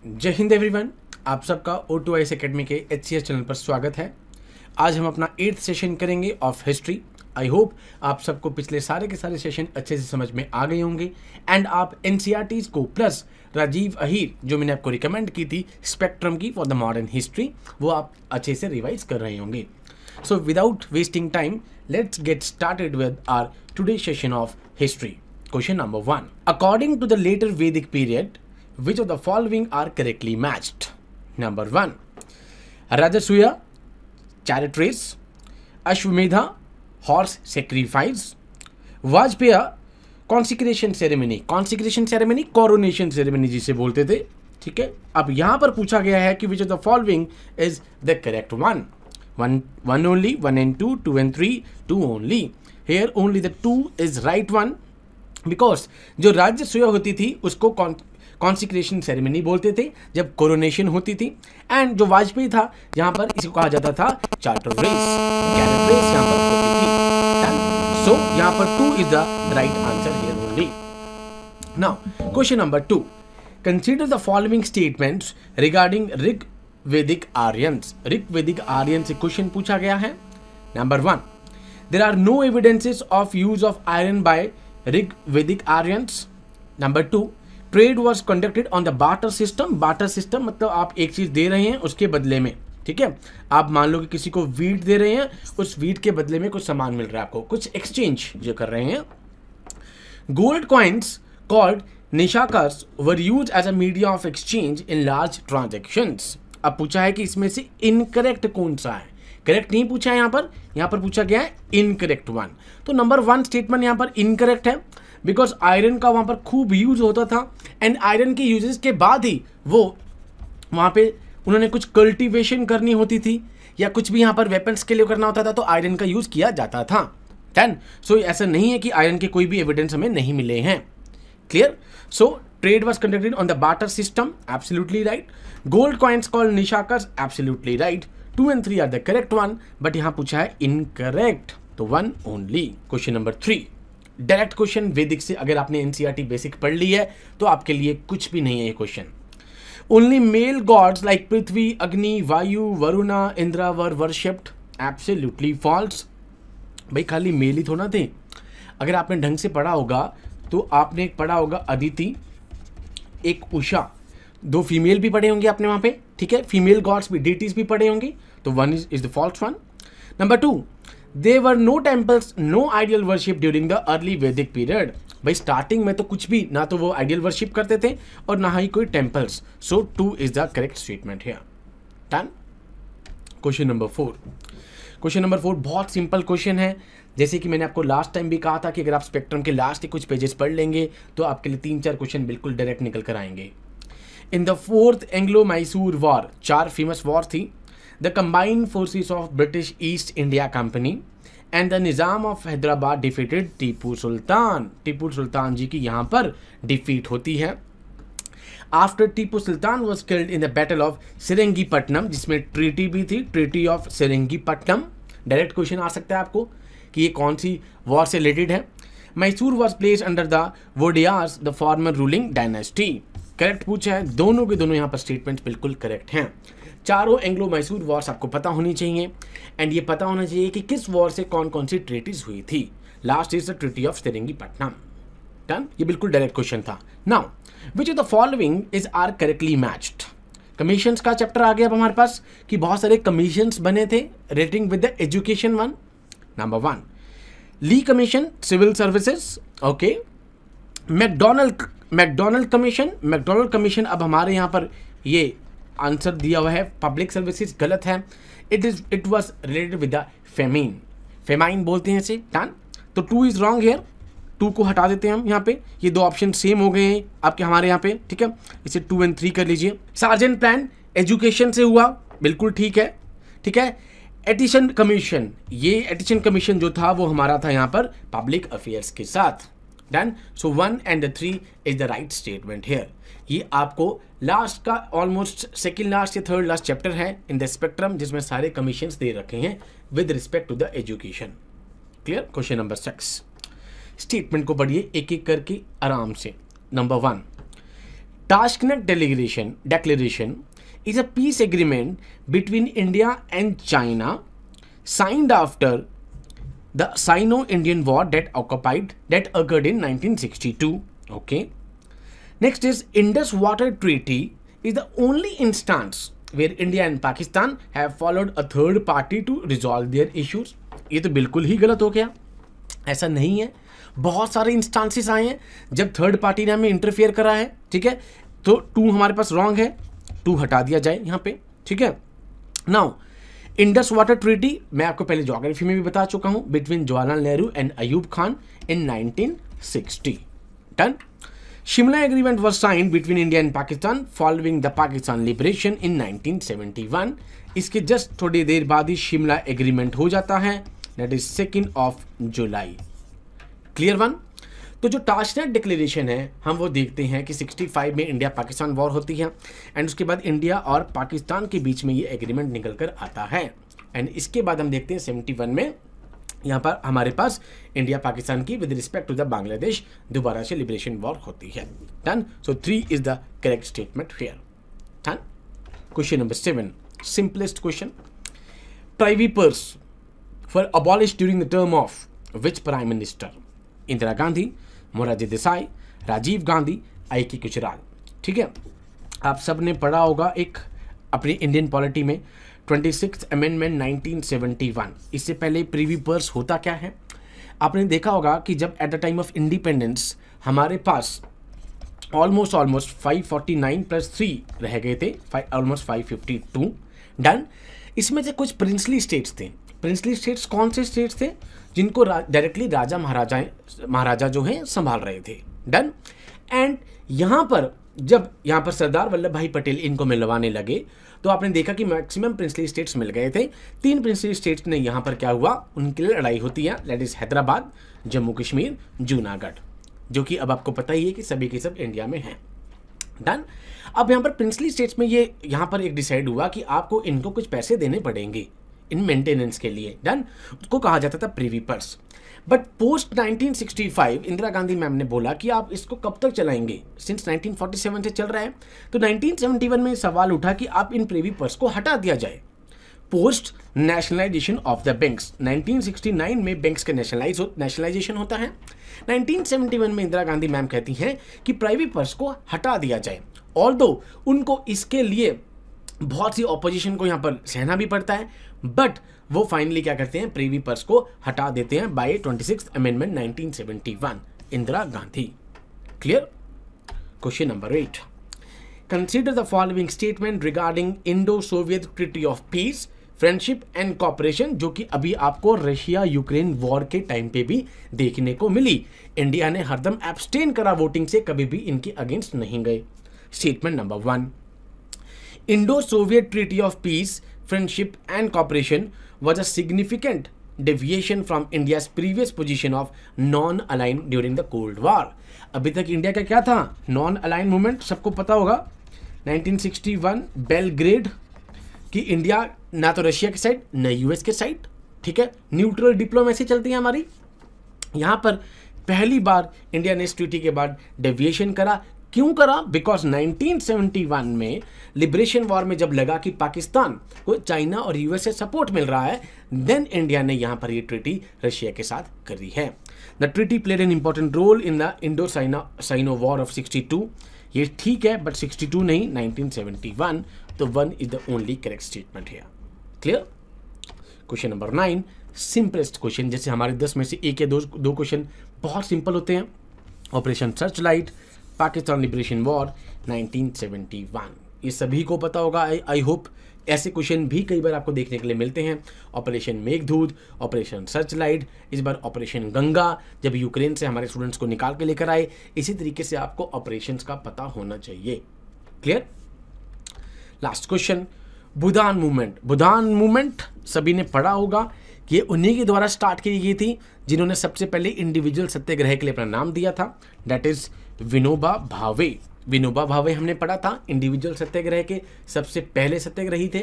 जय हिंद एवरीवन, आप सबका O2IS एकेडमी के HCS चैनल पर स्वागत है। आज हम अपना 8th सेशन करेंगे ऑफ हिस्ट्री। आई होप आप सबको पिछले सारे के सारे सेशन अच्छे से समझ में आ गए होंगे एंड आप NCERTs को प्लस राजीव अहीर जो मैंने आपको रिकमेंड की थी स्पेक्ट्रम की फॉर द मॉडर्न हिस्ट्री, वो आप अच्छे से रिवाइज कर रहे होंगे। So without wasting time let's get started with our today session of history. Question number 1, according to the later Vedic period which of the following are correctly matched? Number 1, Rajasuya, chariot race; Ashwamedha, horse sacrifice; Vajpaya, consecration ceremony. consecration ceremony coronation ceremony जिसे बोलते थे, ठीक है। अब यहां पर पूछा गया है कि which of the following is the correct one? One only, 1 and 2, 2 and 3, 2 only. Here only the 2 is right one because जो राजसूया होती थी उसको कॉन्सिक्रेशन सेरेमनी बोलते थे जब कोरोनेशन होती थी, एंड जो वाजपेयी था यहाँ पर इसको कहा जाता था चार्टर रेस, कैरेट रेस यहाँ पर होती थी। सो यहाँ पर 2 is the right answer here only. Now question number 2, consider the following statements regarding Rig Vedic Aryans. Rig वैदिक आर्यन से क्वेश्चन पूछा गया है। Number 1, there are no evidences of use of iron by Rig Vedic Aryans. Number 2, trade was conducted on the barter system. Barter system मतलब आप एक चीज दे रहे हैं उसके बदले में, ठीक है। आप मान लो कि किसी को वीट दे रहे हैं, उस वीट के बदले में कुछ सामान मिल रहा है आपको, कुछ एक्सचेंज जो कर रहे हैं। गोल्ड कॉइन्स कॉल्ड निशाकर्स were used as a media of exchange in large transactions. अब पूछा है कि इसमें से इनकरेक्ट कौन सा है। करेक्ट नहीं पूछा है, यहाँ पर पूछा गया है इनकरेक्ट वन। तो नंबर 1 स्टेटमेंट यहाँ पर इनकरेक्ट है बिकॉज आयरन का वहां पर खूब यूज होता था एंड आयरन के यूजेस के बाद ही वो वहां पे उन्होंने कुछ कल्टीवेशन करनी होती थी या कुछ भी यहाँ पर वेपन्स के लिए करना होता था तो आयरन का यूज किया जाता था। देन सो ऐसा नहीं है कि आयरन के कोई भी एविडेंस हमें नहीं मिले हैं। Clear? So trade was conducted on the barter system, absolutely right. Gold coins called निशाकर्स, absolutely right. 2 and 3 are the correct one, but यहाँ पूछा है इनकरेक्ट, तो 1 only. Question number 3, direct question Vedic से। अगर आपने NCERT बेसिक पढ़ ली है तो आपके लिए कुछ भी नहीं है ये question. Only male gods like Prithvi, Agni, Vayu, Varuna, Indra were worshipped, absolutely false. भाई खाली मेल ही थोड़ा थे। अगर आपने ढंग से पढ़ा होगा तो आपने पढ़ा होगा अदिति, एक उषा, 2 फीमेल भी पढ़े होंगे आपने वहां पे, ठीक है। फीमेल गॉड्स भी, डेटीज भी पढ़े होंगे, तो 1 is the false one. Number 2, There were no temples, no ideal worship during the early Vedic period. भाई स्टार्टिंग में तो कुछ भी ना, तो वो आइडियल वर्शिप करते थे और ना ही कोई temples. So 2 is the correct statement here. Done. Question number 4। Question number 4 बहुत सिंपल क्वेश्चन है। जैसे कि मैंने आपको लास्ट टाइम भी कहा था कि अगर आप स्पेक्ट्रम के लास्ट के कुछ पेजेस पढ़ लेंगे तो आपके लिए 3-4 क्वेश्चन बिल्कुल डायरेक्ट निकल कर आएंगे। In the 4th एंग्लो-मैसूर war, 4 famous war थी। The combined forces of British East India Company and the Nizam of Hyderabad defeated Tipu Sultan. Tipu Sultan ji की यहाँ पर डिफीट होती है। After Tipu Sultan was killed in the battle of सेरिंगीपट्टनम, जिसमें ट्रीटी भी थी, ट्रीटी ऑफ सेरिंगीपट्टनम। डायरेक्ट क्वेश्चन आ सकता है आपको कि ये कौन सी वॉर से रिलेटेड है। Mysore was placed under the वोडियार्स, the former ruling dynasty। Correct पूछा है, दोनों के दोनों यहाँ पर स्टेटमेंट बिल्कुल करेक्ट हैं। चारों एंग्लो मैसूर वॉर्स आपको पता होनी चाहिए एंड ये पता होना चाहिए कि किस वॉर से कौन कौन सी ट्रीटीज हुई थी। Last is the treaty of Seringapatam. Done. ये बिल्कुल डायरेक्ट क्वेश्चन था। Now which of the following is are correctly matched. Commissions का चैप्टर आ गया अब हमारे पास कि बहुत सारे कमीशंस बने थे relating with the education one. Number 1, Lee commission, civil services, okay. McDonald commission, अब हमारे यहाँ पर ये आंसर दिया हुआ है पब्लिक सर्विसेज, गलत है। It was related with the famine बोलते हैं इसे। डन। तो 2 इज रॉन्ग हियर, 2 को हटा देते हैं हम यहाँ पे। ये 2 ऑप्शन सेम हो गए हैं आपके हमारे यहाँ पे, ठीक है। इसे 2 and 3 कर लीजिए। सार्जेंट प्लान एजुकेशन से हुआ, बिल्कुल ठीक है, ठीक है। एडिशन कमीशन, ये एडिशन कमीशन जो था वो हमारा था यहाँ पर पब्लिक अफेयर्स के साथ। Done. So 1 and 3 is the right statement here. ये आपको लास्ट का ऑलमोस्ट सेकंड लास्ट या थर्ड लास्ट चैप्टर है इन द स्पेक्ट्रम, जिसमें सारे कमीशंस दे रखे हैं with respect to the education. Clear? Question number 6, statement को पढ़िए एक एक करके आराम से। नंबर 1, Tashkent Declaration is a peace agreement between India and China signed after the Sino-Indian War that occurred in 1962. Okay. Next is Indus Water Treaty is the only instance where India and Pakistan have followed a third party to resolve their issues. ये तो बिल्कुल ही गलत हो गया, ऐसा नहीं है। बहुत सारे इंस्टांसेस आए हैं जब थर्ड पार्टी ने हमें इंटरफेयर करा है, ठीक है। तो 2 हमारे पास रॉन्ग है, 2 हटा दिया जाए यहाँ पे, ठीक है। नाउ इंडस वाटर ट्रीटी मैं आपको पहले ज्योग्राफी में भी बता चुका हूँ, between Jawaharlal Nehru and Ayub Khan in 1960। Done. Shimla Agreement was signed between India and Pakistan following the Pakistan liberation in 1971. इसके जस्ट थोड़ी देर बाद ही शिमला एग्रीमेंट हो जाता है, that is 2 July. Clear one. तो जो टाशकंद डिक्लेरेशन है हम वो देखते हैं कि 65 में इंडिया पाकिस्तान वॉर होती है एंड उसके बाद इंडिया और पाकिस्तान के बीच में ये एग्रीमेंट निकल कर आता है एंड इसके बाद हम देखते हैं 71 में यहाँ पर हमारे पास इंडिया पाकिस्तान की with respect to the Bangladesh दोबारा से लिबरेशन वॉर होती है। Done. So 3 is the correct statement here. Done. Question number 7, simplest question. Privy purse for abolish during the term of which prime minister? Indira Gandhi, Morarji Desai, Rajiv Gandhi, I K. Gujral. ठीक है, आप सब ने पढ़ा होगा एक अपनी इंडियन पॉलिटी में 26th अमेंडमेंट 1971। इससे पहले प्रीवी पर्स होता क्या है? आपने देखा होगा कि जब at the time of independence हमारे पास ऑलमोस्ट 549 + 3 रह गए थे, ऑलमोस्ट 552। डन। इसमें से कुछ प्रिंसली स्टेट्स थे। प्रिंसली स्टेट्स कौन से स्टेट्स थे? जिनको डायरेक्टली राजा महाराजा जो हैं संभाल रहे थे। डन। एंड यहाँ पर जब यहाँ पर सरदार वल्लभ भाई पटेल इनको मिलवाने लगे तो आपने देखा कि मैक्सिमम प्रिंसली स्टेट्स मिल गए थे। 3 प्रिंसली स्टेट्स ने यहाँ पर क्या हुआ, उनके लिए लड़ाई होती है, दैट इज हैदराबाद, जम्मू कश्मीर, जूनागढ़, जो कि अब आपको पता ही है कि सभी के सब इंडिया में हैं। डन। अब यहाँ पर प्रिंसली स्टेट्स में ये यहाँ पर एक डिसाइड हुआ कि आपको इनको कुछ पैसे देने पड़ेंगे इन मेंटेनेंस के लिए। डन। उसको कहा जाता था Privi purse. But post 1965 Indira Gandhi ma'am ने बोला कि आप इसको कब तक चलाएंगे, सिंस 1947 से चल रहा है। तो 1971 में सवाल उठा कि आप इन प्रीवी पर्स को हटा दिया जाए। Post nationalisation of the banks 1969 में बैंक्स का नेशनलाइजेशन होता है। 1971 में इंदिरा गांधी मैम कहती हैं कि प्राइवेट पर्स को हटा दिया जाए, ऑल्दो उनको इसके लिए बहुत सी ऑपोजिशन को यहाँ पर सहना भी पड़ता है, बट वो फाइनली क्या करते हैं, प्रीवी पर्स को हटा देते हैं by 26th amendment 1971, Indira Gandhi. Clear. Question number 8, consider the following statement regarding Indo Soviet treaty of peace, friendship and cooperation, जो कि अभी आपको रशिया यूक्रेन वॉर के टाइम पे भी देखने को मिली। इंडिया ने हरदम एब्सटेन करा वोटिंग से, कभी भी इनके अगेंस्ट नहीं गए। Statement number 1, Indo-Soviet Treaty of Peace, Friendship and Cooperation was a significant deviation from India's previous position of non-aligned during the Cold War. अभी तक इंडिया का क्या था, नॉन अलाइन मूवमेंट, सबको पता होगा। 1961 बेलग्रेड कि इंडिया ना तो रशिया के साइड ना यूएस के साइड, ठीक है, न्यूट्रल डिप्लोमेसी चलती है हमारी। यहाँ पर पहली बार इंडिया ने इस ट्रीटी के बाद डेविएशन करा। क्यों करा? बिकॉज 1971 में लिबरेशन वॉर में जब लगा कि पाकिस्तान को चाइना और यूएस से सपोर्ट मिल रहा है, देन इंडिया ने यहां पर ये ट्रीटी रशिया के साथ करी है। The treaty played an important role in the Indo Sino war of 62। ये ठीक है, बट 62 नहीं, 1971। तो 1 is the only correct statement है। Clear. Question number 9, simplest question, जैसे हमारे 10 में से 1 या 2 क्वेश्चन बहुत सिंपल होते हैं। Operation Searchlight, Pakistan liberation war 1971, ये सभी को पता होगा। आई होप ऐसे क्वेश्चन भी कई बार आपको देखने के लिए मिलते हैं। ऑपरेशन मेघदूत, ऑपरेशन सर्चलाइट, इस बार ऑपरेशन गंगा, जब यूक्रेन से हमारे स्टूडेंट्स को निकाल के लेकर आए। इसी तरीके से आपको ऑपरेशंस का पता होना चाहिए। क्लियर। लास्ट क्वेश्चन, भूदान मूवमेंट। भूदान मूवमेंट सभी ने पढ़ा होगा कि उन्हीं के द्वारा स्टार्ट की गई थी जिन्होंने सबसे पहले इंडिविजुअल सत्याग्रह के लिए अपना नाम दिया था, दैट इज विनोबा भावे। विनोबा भावे हमने पढ़ा था, इंडिविजुअल सत्याग्रह के सबसे पहले सत्याग्रही थे।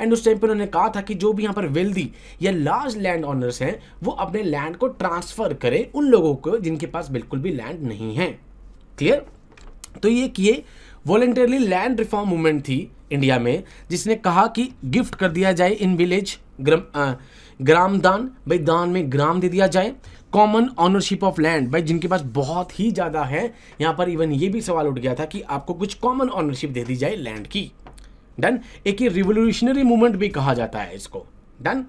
एंड उस टाइम पर उन्होंने कहा था कि जो भी यहाँ पर वेल्दी या लार्ज लैंड ओनर्स हैं वो अपने लैंड को ट्रांसफर करें उन लोगों को जिनके पास बिल्कुल भी लैंड नहीं है। क्लियर। तो ये किए वॉलेंटरली लैंड रिफॉर्म मूवमेंट थी इंडिया में, जिसने कहा कि गिफ्ट कर दिया जाए इन विलेज ग्राम दान, भाई दान में ग्राम दे दिया जाए। कॉमन ऑनरशिप ऑफ लैंड, भाई जिनके पास बहुत ही ज़्यादा है, यहाँ पर इवन ये भी सवाल उठ गया था कि आपको कुछ कॉमन ऑनरशिप दे दी जाए लैंड की। डन। एक ये रिवोल्यूशनरी मूवमेंट भी कहा जाता है इसको। Done.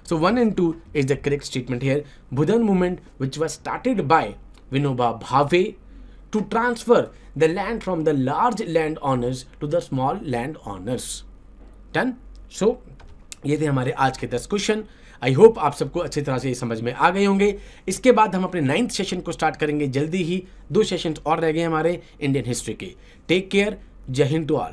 So 1 and 2 is the correct statement here. Bhudan movement, which was started by Vinoba Bhave to transfer the land from the large land owners to the small land owners. Done? So ये थे हमारे आज के 10 question. I hope आप सबको अच्छी तरह से समझ में आ गए होंगे। इसके बाद हम अपने 9th सेशन को स्टार्ट करेंगे जल्दी ही। 2 सेशंस और रह गए हमारे इंडियन हिस्ट्री के। Take care. जय हिंद टू ऑल।